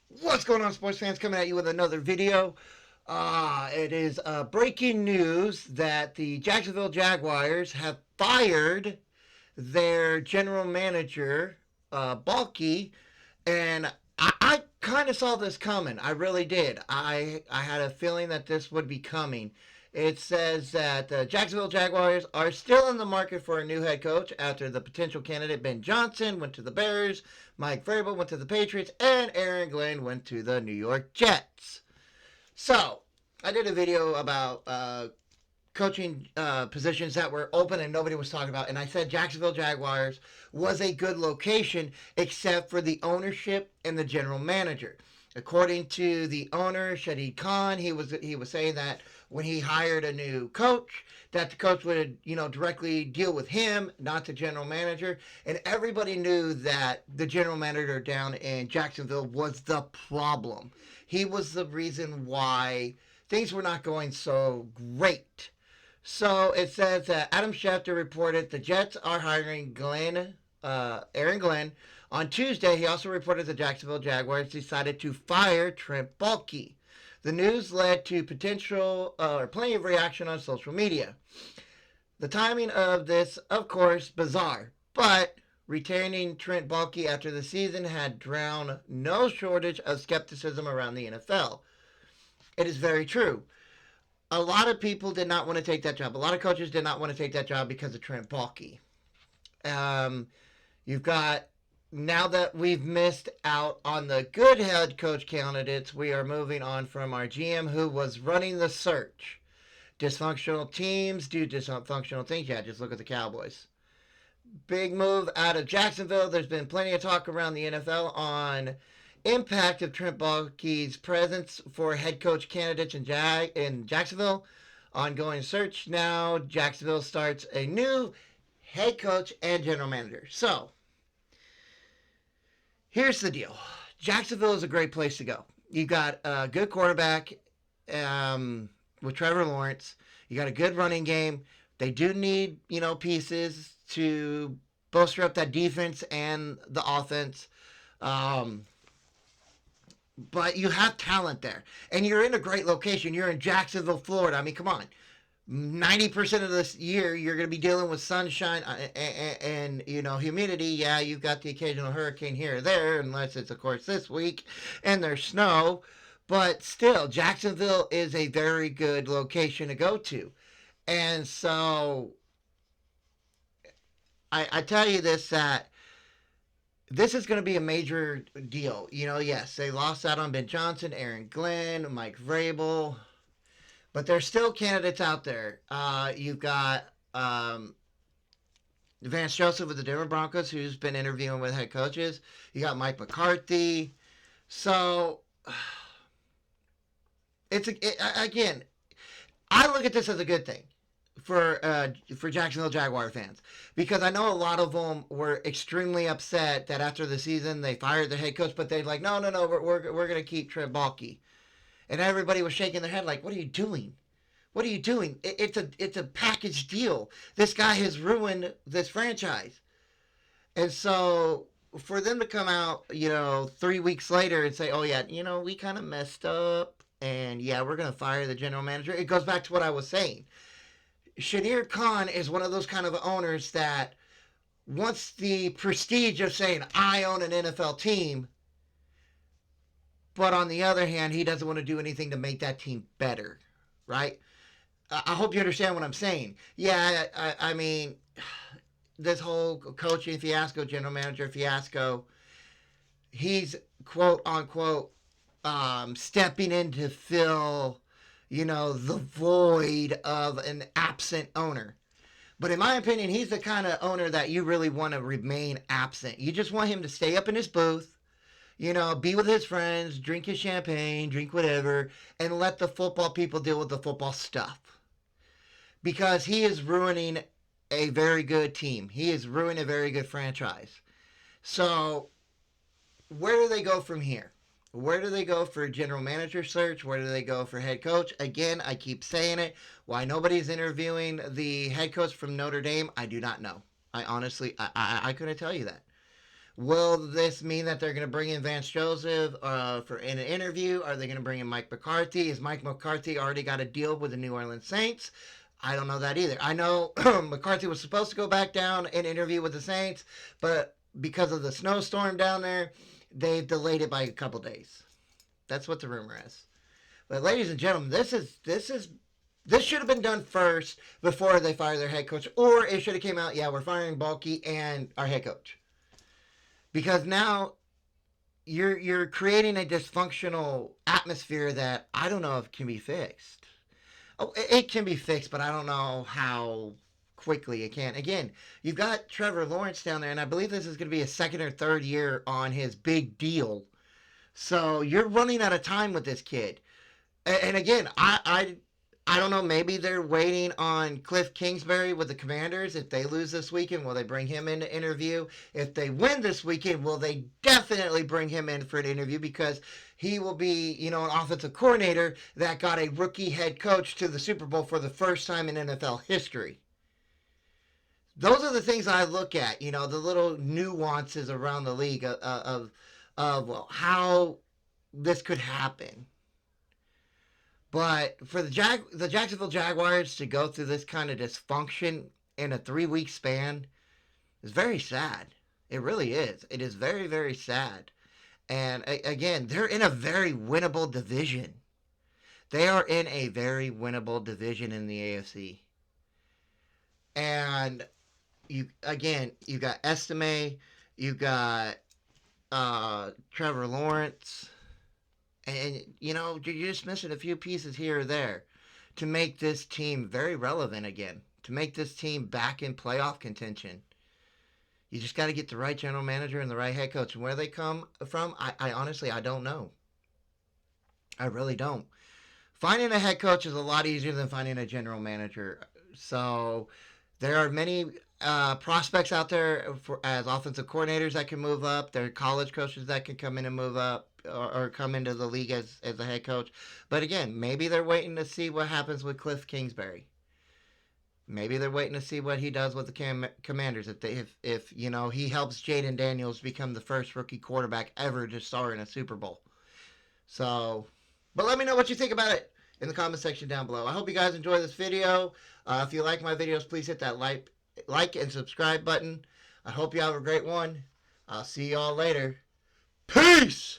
What's going on, sports fans? Coming at you with another video. It is breaking news that the Jacksonville Jaguars have fired their general manager, Baalke, and I kind of saw this coming. I really did. I had a feeling that this would be coming. It says that the Jacksonville Jaguars are still in the market for a new head coach after the potential candidate Ben Johnson went to the Bears, Mike Vrabel went to the Patriots, and Aaron Glenn went to the New York Jets. So, I did a video about coaching positions that were open and nobody was talking about. And I said Jacksonville Jaguars was a good location except for the ownership and the general manager. According to the owner, Shadid Khan, he was saying that when he hired a new coach, that the coach would, directly deal with him, not the general manager. And everybody knew that the general manager down in Jacksonville was the problem. He was the reason why things were not going so great. So it says that Adam Schefter reported the Jets are hiring Aaron Glenn. On Tuesday, he also reported the Jacksonville Jaguars decided to fire Trent Baalke. The news led to plenty of reaction on social media. The timing of this, of course, bizarre, but retaining Trent Baalke after the season had drowned no shortage of skepticism around the NFL. It is very true. A lot of people did not want to take that job. A lot of coaches did not want to take that job because of Trent Baalke. You've got, now that we've missed out on the good head coach candidates, we are moving on from our GM who was running the search. Dysfunctional teams do dysfunctional things. Yeah, just look at the Cowboys. Big move out of Jacksonville. There's been plenty of talk around the NFL on impact of Trent Baalke's presence for head coach candidates in Jacksonville. Ongoing search now. Jacksonville starts a new head coach and general manager. So, here's the deal. Jacksonville is a great place to go. You got a good quarterback with Trevor Lawrence. You got a good running game. They do need, pieces to bolster up that defense and the offense. But you have talent there. And you're in a great location. You're in Jacksonville, Florida. I mean, come on. 90% of this year, you're going to be dealing with sunshine and humidity. Yeah, you've got the occasional hurricane here or there, unless it's, of course, this week, and there's snow. But still, Jacksonville is a very good location to go to. And so, I tell you that this is going to be a major deal. Yes, they lost out on Ben Johnson, Aaron Glenn, Mike Vrabel, but there's still candidates out there. You've got Vance Joseph with the Denver Broncos, who's been interviewing with head coaches. You got Mike McCarthy. So, again, I look at this as a good thing for Jacksonville Jaguar fans, because I know a lot of them were extremely upset that after the season they fired the head coach, but they're like, no, we're going to keep Trent Baalke, and everybody was shaking their head like, what are you doing? What are you doing? It's a package deal. This guy has ruined this franchise, and so for them to come out, 3 weeks later and say, oh yeah, we kind of messed up, and yeah, we're going to fire the general manager. It goes back to what I was saying. Shadid Khan is one of those kind of owners that wants the prestige of saying, I own an NFL team, but on the other hand, he doesn't want to do anything to make that team better, right? I hope you understand what I'm saying. Yeah, I mean, this whole coaching fiasco, general manager fiasco, he's quote unquote stepping in to fill the void of an absent owner. But in my opinion, he's the kind of owner that you really want to remain absent. You just want him to stay up in his booth, be with his friends, drink his champagne, drink whatever, and let the football people deal with the football stuff. Because he is ruining a very good team. He is ruining a very good franchise. So, where do they go from here? Where do they go for general manager search? Where do they go for head coach? Again, I keep saying it. Why nobody's interviewing the head coach from Notre Dame, I do not know. I honestly, I couldn't tell you that. Will this mean that they're going to bring in Vance Joseph for in an interview? Are they going to bring in Mike McCarthy? Is Mike McCarthy already got a deal with the New Orleans Saints? I don't know that either. I know McCarthy was supposed to go back down and interview with the Saints, but because of the snowstorm down there, they've delayed it by a couple days. That's what the rumor is. But ladies and gentlemen, this should have been done first before they fire their head coach, or it should have came out, yeah, we're firing Baalke and our head coach, because now you're creating a dysfunctional atmosphere that I don't know if can be fixed. Oh, it can be fixed, but I don't know how quickly it can. Again, you've got Trevor Lawrence down there, and I believe this is going to be a second or third year on his big deal. So you're running out of time with this kid. And again, I don't know. Maybe they're waiting on Cliff Kingsbury with the Commanders. If they lose this weekend, will they bring him in to interview? If they win this weekend, will they definitely bring him in for an interview, because he will be, an offensive coordinator that got a rookie head coach to the Super Bowl for the first time in NFL history. Those are the things I look at. The little nuances around the league of how this could happen. But for the Jacksonville Jaguars to go through this kind of dysfunction in a 3-week span is very sad. It really is. It is very, very sad. And again, they're in a very winnable division. They are in a very winnable division in the AFC. And you got Estime, you got Trevor Lawrence. And, you're just missing a few pieces here or there to make this team very relevant again, to make this team back in playoff contention. You just got to get the right general manager and the right head coach. And where they come from, I honestly, I don't know. I really don't. Finding a head coach is a lot easier than finding a general manager. So there are many prospects out there as offensive coordinators that can move up. There are college coaches that can come in and move up. Or come into the league as a head coach. But again, maybe they're waiting to see what happens with Cliff Kingsbury. Maybe they're waiting to see what he does with the Commanders. If he helps Jaden Daniels become the first rookie quarterback ever to star in a Super Bowl. So, but let me know what you think about it in the comment section down below. I hope you guys enjoy this video. If you like my videos, please hit that like and subscribe button. I hope you have a great one. I'll see y'all later. Peace!